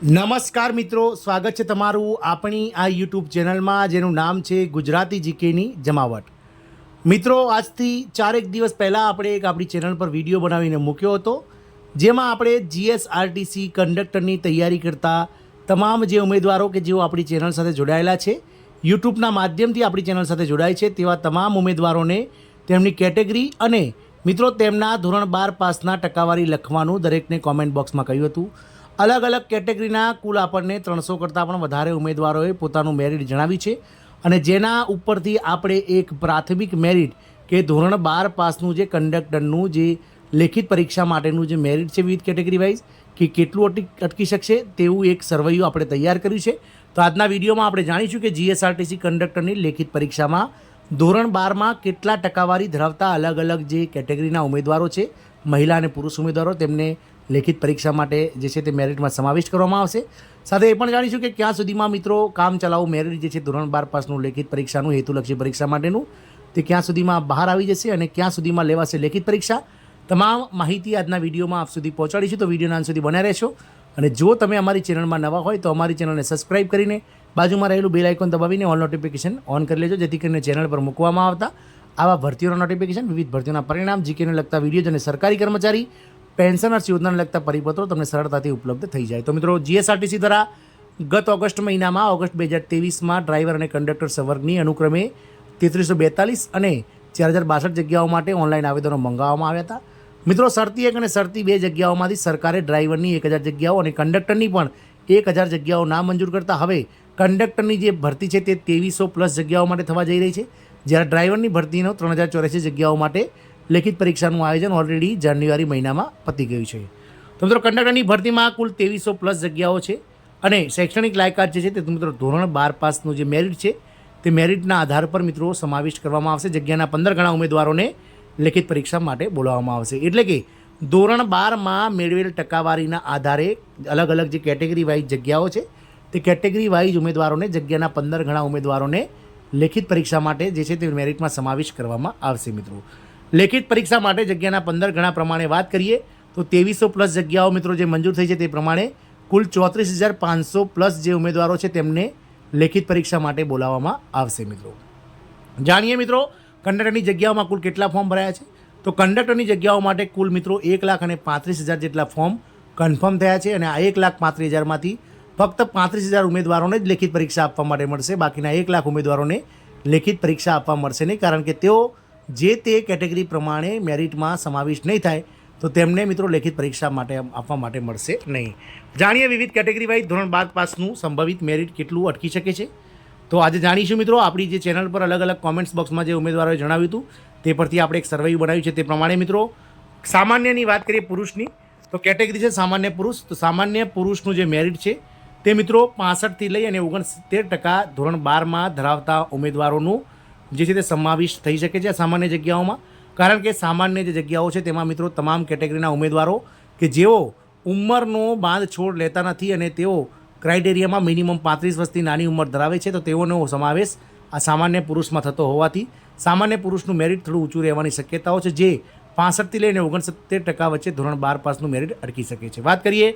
નમસ્કાર મિત્રો, સ્વાગત છે તમારું આપણી આ યુટ્યુબ ચેનલમાં જેનું નામ છે ગુજરાતી જીકેની જમાવટ. મિત્રો, આજથી 4 દિવસ પહેલાં આપણે એક આપણી ચેનલ પર વિડીયો બનાવીને મૂક્યો હતો, જેમાં આપણે જીએસઆરટીસી કંડક્ટરની તૈયારી કરતા તમામ જે ઉમેદવારો કે જેઓ આપણી ચેનલ સાથે જોડાયેલા છે, યુટ્યુબના માધ્યમથી આપણી ચેનલ સાથે જોડાય છે તેવા તમામ ઉમેદવારોને તેમની કેટેગરી અને મિત્રો તેમના ધોરણ 12 પાસના ટકાવારી લખવાનું દરેકને કોમેન્ટ બોક્સમાં કહ્યું હતું. અલગ અલગ કેટેગરીના કુલ આપણને 300 કરતાં પણ વધારે ઉમેદવારોએ પોતાનું મેરિટ જણાવ્યું છે અને જેના ઉપરથી આપણે એક પ્રાથમિક મેરિટ કે ધોરણ 12 પાસનું જે કંડક્ટરનું જે લેખિત પરીક્ષા માટેનું જે મેરિટ છે વિવિધ કેટેગરી વાઇઝ કે કેટલું અટકી શકશે તેવું એક સર્વેયું આપણે તૈયાર કર્યું છે. તો આજના વિડીયોમાં આપણે જાણીશું કે જીએસઆરટીસી કંડક્ટરની લેખિત પરીક્ષામાં ધોરણ 12માં કેટલા ટકાવારી ધરાવતા અલગ અલગ જે કેટેગરીના ઉમેદવારો છે, મહિલા અને પુરુષ ઉમેદવારો, તેમને લેખિત પરીક્ષા માટે જે છે તે મેરિટમાં સમાવિષ્ટ કરવામાં આવશે. સાથે એ પણ જાણીશું કે ક્યાં સુધીમાં મિત્રો કામ ચલાઉ મેરિટ જે છે ધોરણ 12 પાસનું લેખિત પરીક્ષાનું હેતુલક્ષી પરીક્ષા માટેનું તે ક્યાં સુધીમાં બહાર આવી જશે અને ક્યાં સુધીમાં લેવાશે લેખિત પરીક્ષા. તમામ માહિતી આજના વિડીયોમાં આપ સુધી પહોંચાડીશું, તો વિડીયોના અંત સુધી બન્યા રહેશો. અને જો તમે અમારી ચેનલમાં નવા હોય તો અમારી ચેનલને સબસ્ક્રાઇબ કરીને બાજુમાં રહેલું બેલ આઇકોન દબાવીને ઓલ નોટિફિકેશન ઓન કરી લેજો, જેથી કરીને ચેનલ પર મૂકવામાં આવતા આવા ભરતીઓના નોટિફિકેશન, વિવિધ ભરતીઓના પરિણામ, જીકેને લગતા વિડીયો અને સરકારી કર્મચારી પેન્શનર્સ યોજનાને લગતા પરિપત્રો તમને સરળતાથી ઉપલબ્ધ થઈ જાય. તો મિત્રો, જીએસઆરટીસી દ્વારા ગત ઓગસ્ટ મહિનામાં ઓગસ્ટ 2023માં ડ્રાઈવર અને કંડક્ટર સંવર્ગની અનુક્રમે 3342 અને 4062 જગ્યાઓ માટે ઓનલાઈન આવેદનો મંગાવવામાં આવ્યા હતા. મિત્રો, શરતી 1 અને શરતી 2 જગ્યાઓમાંથી સરકારે ડ્રાઈવરની 1000 જગ્યાઓ અને કંડક્ટરની પણ 1000 જગ્યાઓ નામંજૂર કરતા હવે કંડક્ટરની જે ભરતી છે તે 2300+ જગ્યાઓ માટે થવા જઈ રહી છે, જ્યારે ડ્રાઈવરની ભરતીનો 3084 જગ્યાઓ માટે લેખિત પરીક્ષાનું આયોજન ઓલરેડી જાન્યુઆરી મહિનામાં પતી ગયું છે. તો મિત્રો, કંડક્ટરની ભરતીમાં કુલ 2300+ જગ્યાઓ છે અને શૈક્ષણિક લાયકાત જે છે તે મિત્રો ધોરણ 12 પાસનું જે મેરિટ છે તે મેરિટના આધાર પર મિત્રો સમાવિષ્ટ કરવામાં આવશે. જગ્યાના 15 ગણા ઉમેદવારોને લેખિત પરીક્ષા માટે બોલાવવામાં આવશે. એટલે કે ધોરણ 12માં મેળવેલ ટકાવારીના આધારે અલગ અલગ જે કેટેગરી વાઇઝ જગ્યાઓ છે તે કેટેગરી વાઇઝ ઉમેદવારોને જગ્યાના 15 ગણા ઉમેદવારોને લેખિત પરીક્ષા માટે જે છે તે મેરિટમાં સમાવિષ્ટ કરવામાં આવશે. મિત્રો, લેખિત પરીક્ષા માટે જગ્યાના 15 ગણા પ્રમાણે વાત કરીએ તો 2300+ જગ્યાઓ મિત્રો જે મંજૂર થઈ છે તે પ્રમાણે કુલ 34500+ જે ઉમેદવારો છે તેમને લેખિત પરીક્ષા માટે બોલાવવામાં આવશે. મિત્રો, જાણીએ મિત્રો કંડક્ટરની જગ્યાઓમાં કુલ કેટલા ફોર્મ ભરાયા છે. તો કંડક્ટરની જગ્યાઓ માટે કુલ મિત્રો 1,35,000 જેટલા ફોર્મ કન્ફર્મ થયા છે અને આ 1,35,000માંથી ફક્ત 35,000 ઉમેદવારોને જ લેખિત પરીક્ષા આપવા માટે મળશે. બાકીના 1,00,000 ઉમેદવારોને લેખિત પરીક્ષા આપવા મળશે નહીં, કારણ કે તેઓ જે તે કેટેગરી પ્રમાણે મેરિટમાં સમાવિષ્ટ નહીં થાય તો તેમને મિત્રો લેખિત પરીક્ષા માટે આપવા માટે મળશે નહીં. જાણીએ વિવિધ કેટેગરી વાઇઝ ધોરણ 12 પાસનું સંભવિત મેરિટ કેટલું અટકી શકે છે. તો આજે જાણીશું મિત્રો. આપણી જે ચેનલ પર અલગ અલગ કોમેન્ટ્સ બોક્સમાં જે ઉમેદવારોએ જણાવ્યું હતું તે પરથી આપણે એક સર્વે બનાવ્યું છે. તે પ્રમાણે મિત્રો સામાન્યની વાત કરીએ પુરુષની, તો કેટેગરી છે સામાન્ય પુરુષ. તો સામાન્ય પુરુષનું જે મેરિટ છે તે મિત્રો 65થી લઈ અને 69% ધોરણ 12માં ધરાવતા ઉમેદવારોનું જે છે તે સમાવિષ્ટ થઈ શકે છે સામાન્ય જગ્યાઓમાં. કારણ કે સામાન્ય જે જગ્યાઓ છે તેમાં મિત્રો તમામ કેટેગરીના ઉમેદવારો કે જેઓ ઉંમરનો બાંધછોડ લેતા નથી અને તેઓ ક્રાઇટેરિયામાં મિનિમમ 35 વર્ષથી નાની ઉંમર ધરાવે છે, તો તેઓનો સમાવેશ આ સામાન્ય પુરુષમાં થતો હોવાથી સામાન્ય પુરુષનું મેરિટ થોડું ઊંચું રહેવાની શક્યતાઓ છે, જે 65થી લઈને 69% વચ્ચે ધોરણ 12 પાસનું મેરિટ અટકી શકે છે. વાત કરીએ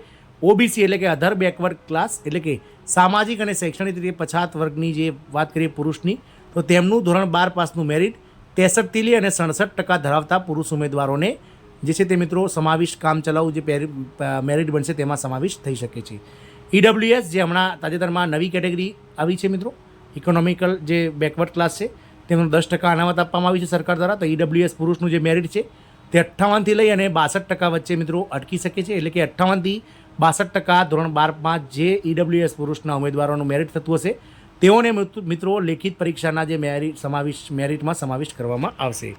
ઓબીસી એટલે કે અધર બેકવર્ડ ક્લાસ એટલે કે સામાજિક અને શૈક્ષણિક રીતે પછાત વર્ગની જે વાત કરીએ પુરુષની, તો તેમનું ધોરણ 12 પાસનું મેરિટ 63થી લઈ અને 67% ધરાવતા પુરુષ ઉમેદવારોને જે છે તે મિત્રો સમાવિષ્ટ કામ ચલાઉ જે મેરિટ બનશે તેમાં સમાવિષ્ટ થઈ શકે છે. ઈડબ્લ્યુએસ જે હમણાં તાજેતરમાં નવી કેટેગરી આવી છે મિત્રો, ઇકોનોમિકલ જે બેકવર્ડ ક્લાસ છે તેમનું 10% અનામત આપવામાં આવી છે સરકાર દ્વારા. તો ઈડબ્લ્યુએસ પુરુષનું જે મેરિટ છે તે 58થી લઈ અને 62% વચ્ચે મિત્રો અટકી શકે છે. એટલે કે 58થી 62% ધોરણ 12માં જે ઈડબ્લ્યુએસ પુરુષના ઉમેદવારોનું મેરિટ થતું હશે તેઓને મિત્રો લેખિત પરીક્ષાના જે મેરિટમાં સમાવિષ્ટ કરવામાં આવશે.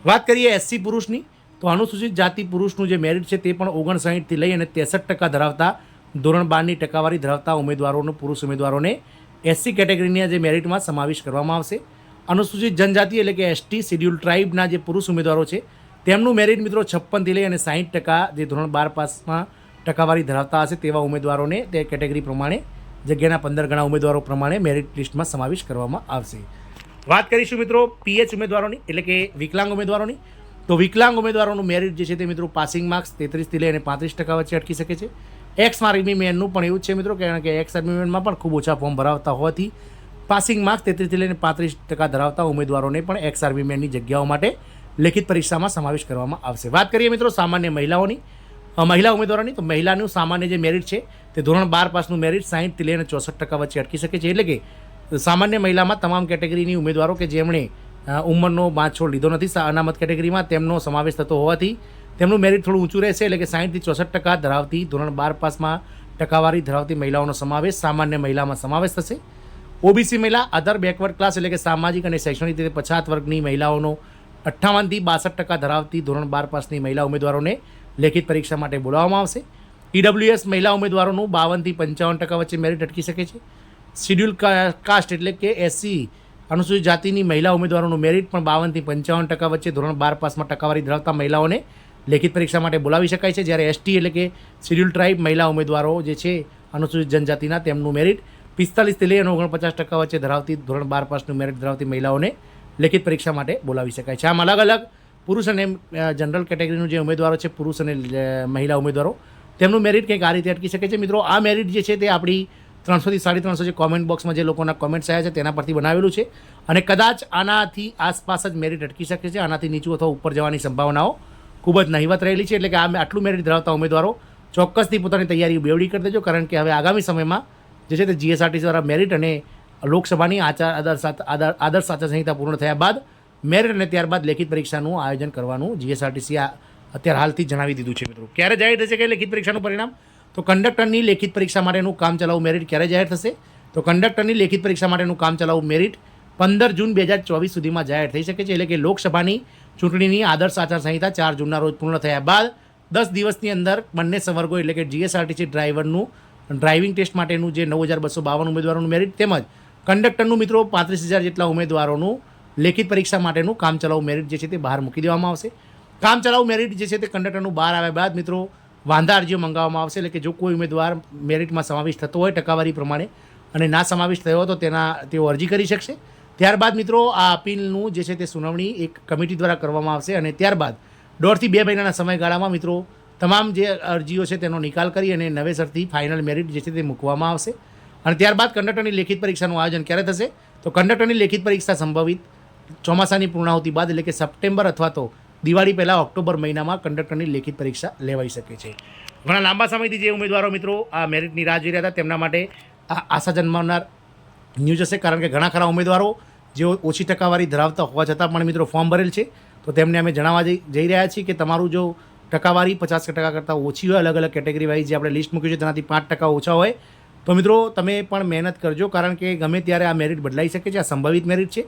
વાત કરીએ એસસી પુરુષની, તો અનુસૂચિત જાતિ પુરુષનું જે મેરિટ છે તે પણ 59થી લઈ અને 63% ધરાવતા ધોરણ 12ની ટકાવારી ધરાવતા ઉમેદવારોનું પુરુષ ઉમેદવારોને એસસી કેટેગરીના જે મેરિટમાં સમાવેશ કરવામાં આવશે. અનુસૂચિત જનજાતિ એટલે કે એસટી શિડ્યુલ ટ્રાઇબના જે પુરુષ ઉમેદવારો છે તેમનું મેરિટ મિત્રો 56થી લઈ અને 60% જે ધોરણ 12 પાસમાં ટકાવારી ધરાવતા હશે તેવા ઉમેદવારોને તે કેટેગરી પ્રમાણે જગ્યાના 15 ગણા ઉમેદવારો પ્રમાણે મેરિટ લિસ્ટમાં સમાવેશ કરવામાં આવશે. વાત કરીશું મિત્રો પીએચ ઉમેદવારોની એટલે કે વિકલાંગ ઉમેદવારોની. તો વિકલાંગ ઉમેદવારોનું મેરિટ જે છે તે મિત્રો પાસિંગ માર્ક્સ 33થી લઈને 35% વચ્ચે અટકી શકે છે. એક્સ આર્મી મેનનું પણ એવું જ છે મિત્રો, કારણ કે એક્સ આર્મી મેનમાં પણ ખૂબ ઓછા ફોર્મ ભરાવતા હોવાથી પાસિંગ માર્ક્સ 33થી લઈને 35% ધરાવતા ઉમેદવારોને પણ એક્સ આર્મી મેનની જગ્યાઓ માટે લેખિત પરીક્ષામાં સમાવેશ કરવામાં આવશે. વાત કરીએ મિત્રો સામાન્ય મહિલા ઉમેદવારોની, તો મહિલાનું સામાન્ય જે મેરિટ છે તે ધોરણ 12 પાસનું મેરિટ 60થી લઈને 64% વચ્ચે અટકી શકે છે. એટલે કે સામાન્ય મહિલામાં તમામ કેટેગરીની ઉમેદવારો કે જેમણે ઉંમરનો બાંધછોડ લીધો નથી અનામત કેટેગરીમાં, તેમનો સમાવેશ થતો હોવાથી તેમનું મેરિટ થોડું ઊંચું રહેશે. એટલે કે 60થી 64% ધરાવતી ધોરણ 12 પાસમાં ટકાવારી ધરાવતી મહિલાઓનો સમાવેશ સામાન્ય મહિલામાં સમાવેશ થશે. ઓબીસી મહિલા, અધર બેકવર્ડ ક્લાસ એટલે કે સામાજિક અને શૈક્ષણિક રીતે પછાત વર્ગની મહિલાઓનો 58થી 62% ધરાવતી ધોરણ 12 પાસની મહિલા ઉમેદવારોને લેખિત પરીક્ષા માટે બોલાવવામાં આવશે. ઈડબ્લ્યુએસ મહિલા ઉમેદવારોનું 52થી 55% વચ્ચે મેરિટ અટકી શકે છે. શિડ્યુલ કાસ્ટ એટલે કે એસસી અનુસૂચિત જાતિની મહિલા ઉમેદવારોનું મેરિટ પણ 52થી 55% વચ્ચે ધોરણ 12 પાસમાં ટકાવારી ધરાવતા મહિલાઓને લેખિત પરીક્ષા માટે બોલાવી શકાય છે. જ્યારે એસટી એટલે કે શિડ્યુલ ટ્રાઇબ મહિલા ઉમેદવારો જે છે અનુસૂચિત જનજાતિના, તેમનું મેરિટ 45થી લઈને 49% વચ્ચે ધરાવતી ધોરણ 12 પાસનું મેરિટ ધરાવતી મહિલાઓને લેખિત પરીક્ષા માટે બોલાવી શકાય છે. આમ અલગ અલગ પુરુષ અને જનરલ કેટેગરીનું જે ઉમેદવારો છે, પુરુષ અને મહિલા ઉમેદવારો, તેમનું મેરિટ કંઈક આ રીતે અટકી શકે છે. મિત્રો આ મેરિટ જે છે તે આપણી 300થી 350 જે કોમેન્ટ બોક્સમાં જે લોકોના કોમેન્ટ્સ આવ્યા છે તેના પરથી બનાવેલું છે, અને કદાચ આનાથી આસપાસ જ મેરિટ અટકી શકે છે. આનાથી નીચું અથવા ઉપર જવાની સંભાવનાઓ ખૂબ જ નહિવત રહેલી છે. એટલે કે આટલું મેરિટ ધરાવતા ઉમેદવારો ચોક્કસથી પોતાની તૈયારી બેવડી કરી દેજો, કારણ કે હવે આગામી સમયમાં જે છે તે જીએસઆરટીસી દ્વારા મેરિટ અને લોકસભાની આદર્શ આચારસંહિતા પૂર્ણ થયા બાદ મેરિટ અને ત્યારબાદ લેખિત પરીક્ષાનું આયોજન કરવાનું જીએસઆરટીસી અત્યારે હાલથી જણાવી દીધું છે. મિત્રો ક્યારે જાહેર થશે કે લેખિત પરીક્ષાનું પરિણામ? તો કંડક્ટરની લેખિત પરીક્ષા માટેનું કામચલાઉ મેરિટ ક્યારે જાહેર થશે? તો કંડક્ટરની લેખિત પરીક્ષા માટેનું કામચલાઉ મેરિટ 15 જૂન 2024 સુધીમાં જાહેર થઈ શકે છે. એટલે કે લોકસભાની ચૂંટણીની આદર્શ આચારસંહિતા 4 જૂનના રોજ પૂર્ણ થયા બાદ 10 દિવસની અંદર બંને સંવર્ગો એટલે કે જીએસઆરટીસી ડ્રાઇવિંગ ટેસ્ટ માટેનું જે 9252 ઉમેદવારોનું મેરિટ તેમજ કંડક્ટરનું મિત્રો 35,000 જેટલા ઉમેદવારોનું લેખિત પરીક્ષા માટેનું કામચલાઉ મેરિટ જે છે તે બહાર મૂકી દેવામાં આવશે. કામચલાઉ મેરિટ જે છે તે કંડક્ટરનું બહાર આવ્યા બાદ મિત્રો વાંધા અરજીઓ મંગાવવામાં આવશે. એટલે કે જો કોઈ ઉમેદવાર મેરિટમાં સમાવેશ થતો હોય ટકાવારી પ્રમાણે અને ના સમાવેશ થયો તો તેઓ અરજી કરી શકશે. ત્યારબાદ મિત્રો આ અપીલનું જે છે તે સુનાવણી એક કમિટી દ્વારા કરવામાં આવશે, અને ત્યારબાદ 1.5 થી 2 મહિનાના સમયગાળામાં મિત્રો તમામ જે અરજીઓ છે તેનો નિકાલ કરી અને નવેસરથી ફાઇનલ મેરિટ જે છે તે મૂકવામાં આવશે. અને ત્યારબાદ કંડક્ટરની લેખિત પરીક્ષાનું આયોજન ક્યારે થશે? તો કંડક્ટરની લેખિત પરીક્ષા સંભવિત ચોમાસાની પૂર્ણાહુતિ બાદ એટલે કે સપ્ટેમ્બર અથવા તો દિવાળી પહેલાં ઓક્ટોબર મહિનામાં કંડક્ટરની લેખિત પરીક્ષા લેવાઈ શકે છે. ઘણા લાંબા સમયથી જે ઉમેદવારો મિત્રો આ મેરિટની રાહ જોઈ રહ્યા હતા તેમના માટે આ આશા જન્માવનાર ન્યૂઝ હશે, કારણ કે ઘણા ખરા ઉમેદવારો જેઓ ઓછી ટકાવારી ધરાવતા હોવા છતાં પણ મિત્રો ફોર્મ ભરેલ છે, તો તેમને અમે જણાવવા જઈ રહ્યા છીએ કે તમારું જો ટકાવારી 50% કરતાં ઓછી હોય, અલગ અલગ કેટેગરી વાઇઝ જે આપણે લિસ્ટ મૂક્યું છે તેનાથી 5% ઓછા હોય, તો મિત્રો તમે પણ મહેનત કરજો, કારણ કે ગમે ત્યારે આ મેરિટ બદલાઈ શકે છે. આ સંભવિત મેરિટ છે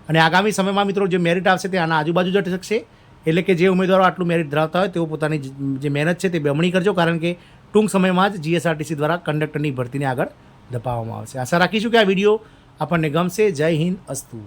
અને આગામી સમયમાં મિત્રો જે મેરિટ આવશે તે આના આજુબાજુ જ અટકી શકશે. એટલે કે જે ઉમેદવારો આટલું મેરિટ ધરાવતા હોય તેઓ પોતાની જે મહેનત છે તે બમણી કરજો, કારણ કે ટૂંક સમયમાં જ જીએસઆરટીસી દ્વારા કંડક્ટરની ભરતીને આગળ ધપાવવામાં આવશે. આશા રાખીશું કે આ વિડીયો આપણને ગમશે. જય હિન્દ, અસ્તુ.